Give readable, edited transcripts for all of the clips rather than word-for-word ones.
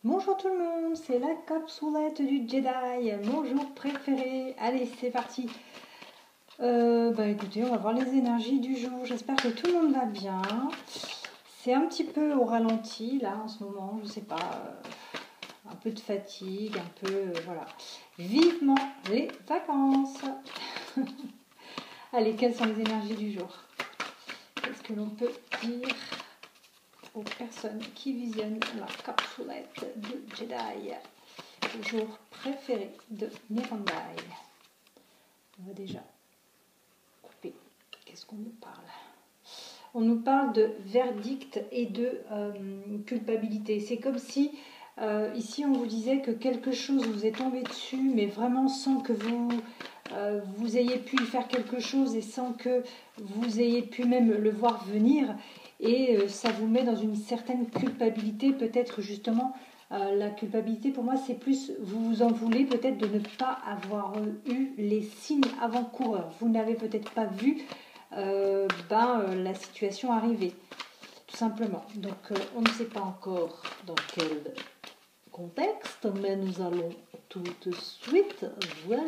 Bonjour tout le monde, c'est la capsulette du Jedi, mon jour préféré. Allez, c'est parti. Écoutez, on va voir les énergies du jour. J'espère que tout le monde va bien. C'est un petit peu au ralenti là en ce moment, je sais pas, un peu de fatigue, un peu, voilà. Vivement les vacances. Allez, quelles sont les énergies du jour? Qu'est-ce que l'on peut dire aux personnes qui visionnent la capsulette du Jedi, le jour préféré de Mirandai? On va déjà couper. Qu'est-ce qu'on nous parle? On nous parle de verdict et de culpabilité. C'est comme si ici on vous disait que quelque chose vous est tombé dessus, mais vraiment sans que vous ayez pu y faire quelque chose et sans que vous ayez pu même le voir venir. Et ça vous met dans une certaine culpabilité, peut-être justement. La culpabilité, pour moi, c'est plus, vous vous en voulez peut-être de ne pas avoir eu les signes avant-coureurs. Vous n'avez peut-être pas vu la situation arriver, tout simplement. Donc, on ne sait pas encore dans quel contexte, mais nous allons tout de suite voir.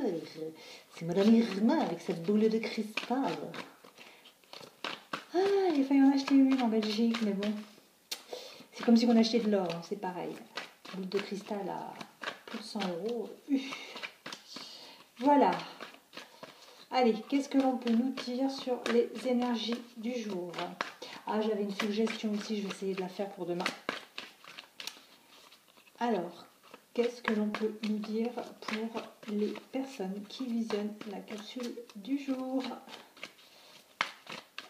C'est Madame Irma avec cette boule de cristal. Ah, il a fallu en acheter une en Belgique, mais bon. C'est comme si on achetait de l'or, hein, c'est pareil. Boule de cristal à plus de 100 euros. Voilà. Allez, qu'est-ce que l'on peut nous dire sur les énergies du jour? Ah, j'avais une suggestion ici, je vais essayer de la faire pour demain. Alors, qu'est-ce que l'on peut nous dire pour les personnes qui visionnent la capsule du jour?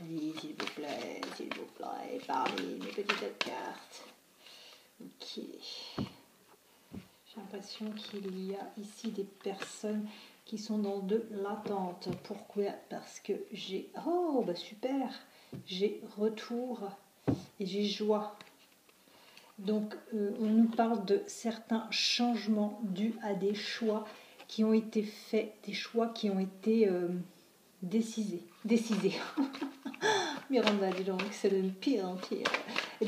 Allez, s'il vous plaît, parlez, mes petites cartes. Ok. J'ai l'impression qu'il y a ici des personnes qui sont dans de l'attente. Pourquoi? Parce que j'ai... Oh, bah super! J'ai retour et j'ai joie. Donc, on nous parle de certains changements dus à des choix qui ont été faits, des choix qui ont été décisés. Miranda, dis donc, c'est le pire en pire.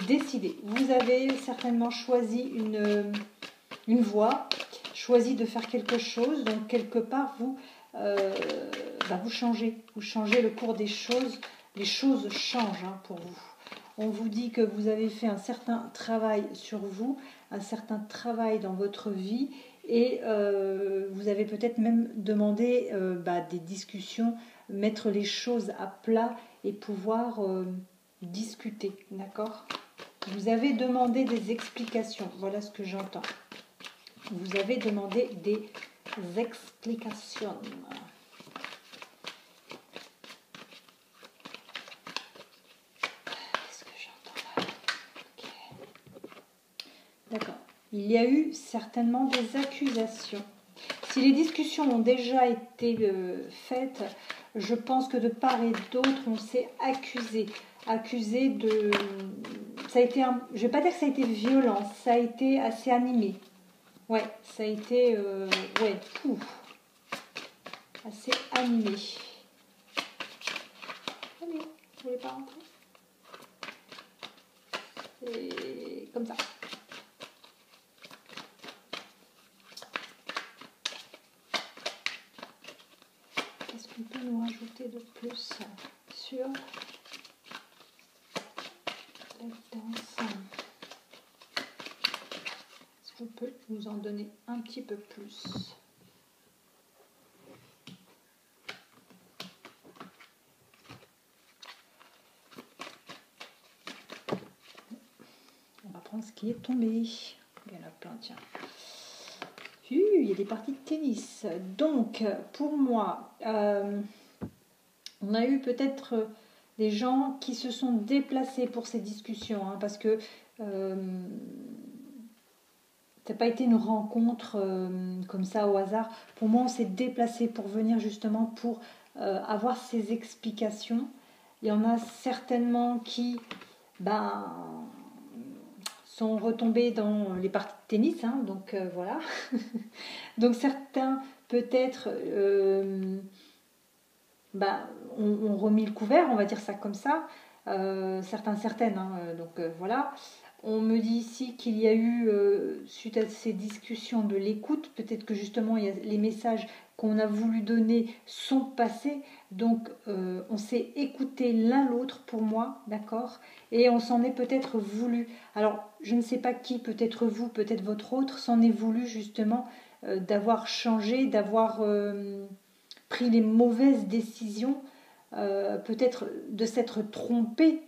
Décidé. Vous avez certainement choisi une voie, choisi de faire quelque chose, donc quelque part, vous changez. Vous changez le cours des choses. Les choses changent pour vous. On vous dit que vous avez fait un certain travail sur vous, un certain travail dans votre vie et vous avez peut-être même demandé des discussions, mettre les choses à plat et pouvoir discuter, d'accord? Vous avez demandé des explications, voilà ce que j'entends. Vous avez demandé des explications. D'accord. Il y a eu certainement des accusations. Si les discussions ont déjà été faites, je pense que de part et d'autre, on s'est accusé de... Ça a été je ne vais pas dire que ça a été violent, ça a été assez animé. Ouais, ça a été... assez animé. Allez, vous voulez pas rentrer? Et comme ça. Qu'est-ce qu'on peut nous rajouter de plus sur la danse? Est-ce qu'on peut nous en donner un petit peu plus? On va prendre ce qui est tombé. Il y en a plein, tiens. Il y a des parties de tennis. Donc, pour moi, on a eu peut-être des gens qui se sont déplacés pour ces discussions, parce que ça n'a pas été une rencontre comme ça au hasard. Pour moi, on s'est déplacé pour venir justement pour avoir ces explications. Il y en a certainement qui sont retombés dans les parties de tennis, donc voilà. Donc certains peut-être ont remis le couvert, on va dire ça comme ça. Certaines, donc voilà. On me dit ici qu'il y a eu, suite à ces discussions, de l'écoute. Peut-être que justement, les messages qu'on a voulu donner sont passés. Donc, on s'est écouté l'un l'autre pour moi, d'accord? Et on s'en est peut-être voulu. Alors, je ne sais pas qui, peut-être vous, peut-être votre autre, s'en est voulu justement d'avoir changé, d'avoir pris les mauvaises décisions, peut-être de s'être trompé.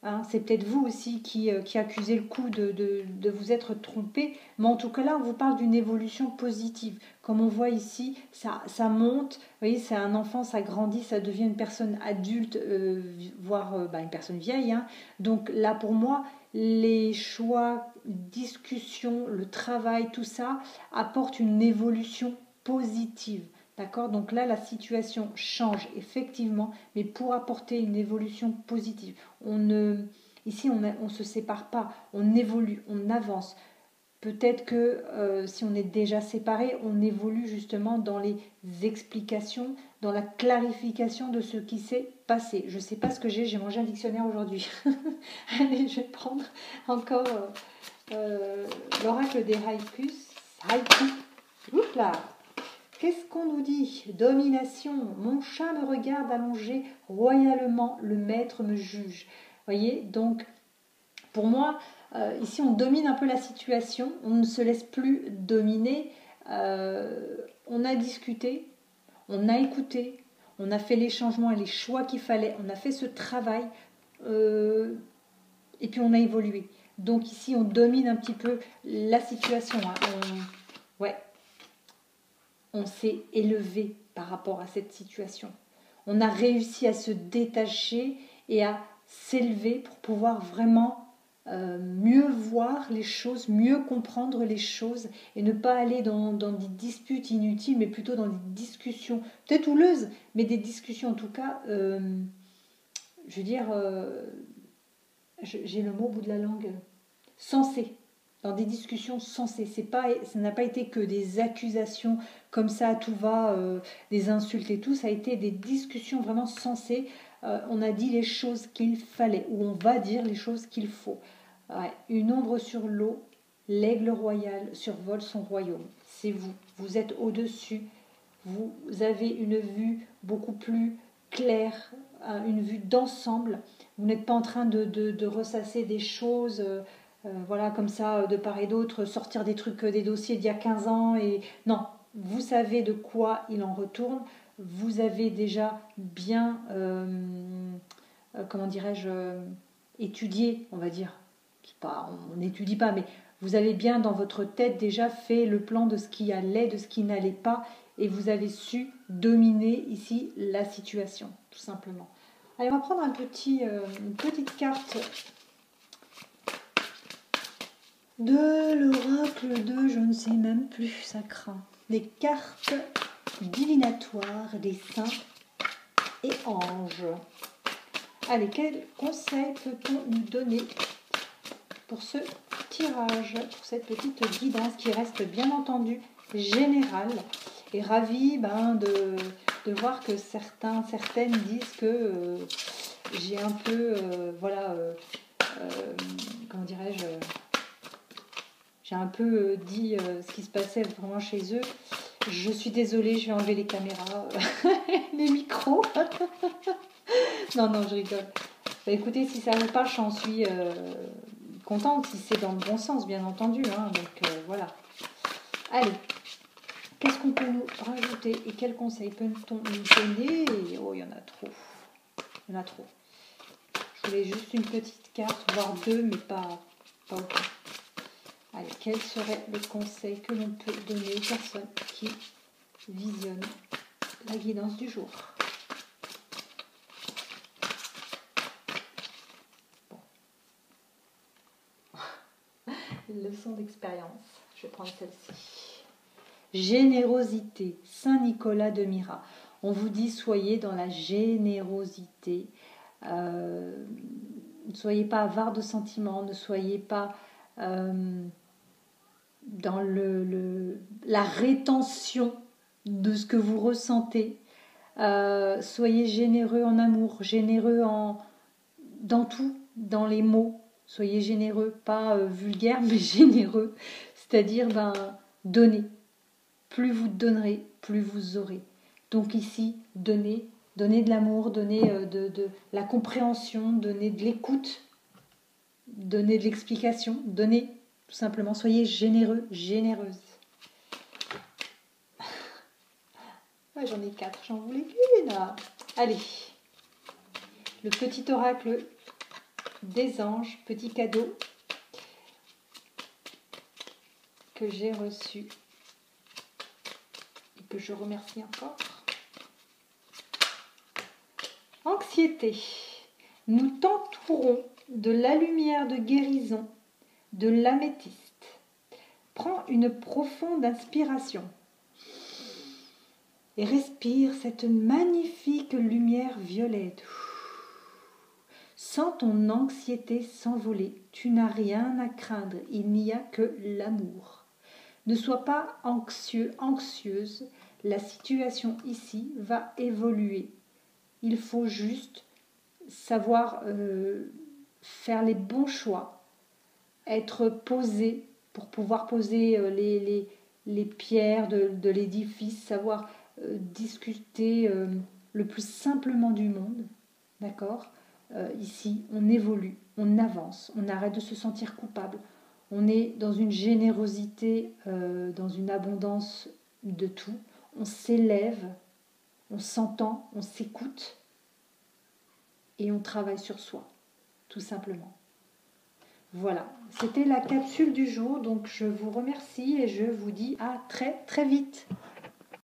Hein, c'est peut-être vous aussi qui accusez le coup de vous être trompé, mais en tout cas là on vous parle d'une évolution positive. Comme on voit ici, ça monte, vous voyez, c'est un enfant, ça grandit, ça devient une personne adulte, voire une personne vieille. Hein. Donc là pour moi, les choix, discussions, le travail, tout ça apporte une évolution positive. D'accord? Donc là, la situation change effectivement, mais pour apporter une évolution positive. Ici, on ne se sépare pas, on évolue, on avance. Peut-être que si on est déjà séparés, on évolue justement dans les explications, dans la clarification de ce qui s'est passé. Je ne sais pas ce que j'ai mangé un dictionnaire aujourd'hui. Allez, je vais prendre encore l'oracle des haïkus. Oups là. Qu'est-ce qu'on nous dit? Domination. Mon chat me regarde allongé royalement. Le maître me juge. Voyez, donc pour moi, ici on domine un peu la situation. On ne se laisse plus dominer. On a discuté, on a écouté, on a fait les changements et les choix qu'il fallait. On a fait ce travail et puis on a évolué. Donc ici on domine un petit peu la situation. Hein. On s'est élevé par rapport à cette situation. On a réussi à se détacher et à s'élever pour pouvoir vraiment mieux voir les choses, mieux comprendre les choses et ne pas aller dans des disputes inutiles, mais plutôt dans des discussions, peut-être houleuses, mais des discussions en tout cas, je veux dire, j'ai le mot au bout de la langue, sensées. Dans des discussions sensées. Ça n'a pas été que des accusations comme ça à tout va, des insultes et tout. Ça a été des discussions vraiment sensées. On a dit les choses qu'il fallait, ou on va dire les choses qu'il faut. Ouais. Une ombre sur l'eau, l'aigle royal survole son royaume. C'est vous. Vous êtes au-dessus. Vous avez une vue beaucoup plus claire, une vue d'ensemble. Vous n'êtes pas en train de ressasser des choses... voilà, comme ça, de part et d'autre, sortir des trucs, des dossiers d'il y a 15 ans. Et non, vous savez de quoi il en retourne. Vous avez déjà bien, comment dirais-je, étudié, on va dire. On n'étudie pas, mais vous avez bien dans votre tête déjà fait le plan de ce qui allait, de ce qui n'allait pas. Et vous avez su dominer ici la situation, tout simplement. Allez, on va prendre une petite carte de l'oracle de, je ne sais même plus, ça craint. Des cartes divinatoires des saints et anges. Allez, quel conseil peut-on nous donner pour ce tirage, pour cette petite guidance qui reste bien entendu générale, et ravie de voir que certaines disent que j'ai un peu, comment dirais-je, j'ai un peu dit ce qui se passait vraiment chez eux. Je suis désolée, je vais enlever les caméras, les micros. Non, je rigole. Bah, écoutez, si ça vous parle, j'en suis contente, si c'est dans le bon sens, bien entendu. Hein, donc voilà. Allez, qu'est-ce qu'on peut nous rajouter et quels conseils peut-on nous donner? Oh, il y en a trop. Il y en a trop. Je voulais juste une petite carte, voire deux, mais pas autant. Allez, quel serait le conseil que l'on peut donner aux personnes qui visionnent la guidance du jour? Bon. Leçon d'expérience. Je vais prendre celle-ci. Générosité. Saint Nicolas de Myra. On vous dit, soyez dans la générosité. Ne soyez pas avare de sentiments. Ne soyez pas... dans la rétention de ce que vous ressentez. Soyez généreux en amour, généreux dans tout, dans les mots, Soyez généreux, pas vulgaire, mais généreux. C'est-à-dire, donnez. Plus vous donnerez, plus vous aurez. Donc ici, donnez de l'amour, donnez de la compréhension, donnez de l'écoute, donnez de l'explication, donnez tout simplement. Soyez généreux, généreuse. Ouais, j'en ai 4, j'en voulais qu'une. Allez, le petit oracle des anges, petit cadeau que j'ai reçu et que je remercie encore. Anxiété. Nous t'entourons de la lumière de guérison de l'améthyste. Prends une profonde inspiration et respire cette magnifique lumière violette. Sens ton anxiété s'envoler. Tu n'as rien à craindre. Il n'y a que l'amour. Ne sois pas anxieux, anxieuse. La situation ici va évoluer. Il faut juste savoir faire les bons choix, être posé pour pouvoir poser les pierres de l'édifice, savoir discuter le plus simplement du monde, d'accord ? Ici, on évolue, on avance, on arrête de se sentir coupable, on est dans une générosité, dans une abondance de tout, on s'élève, on s'entend, on s'écoute et on travaille sur soi, tout simplement. Voilà, c'était la capsule du jour, donc je vous remercie et je vous dis à très très vite.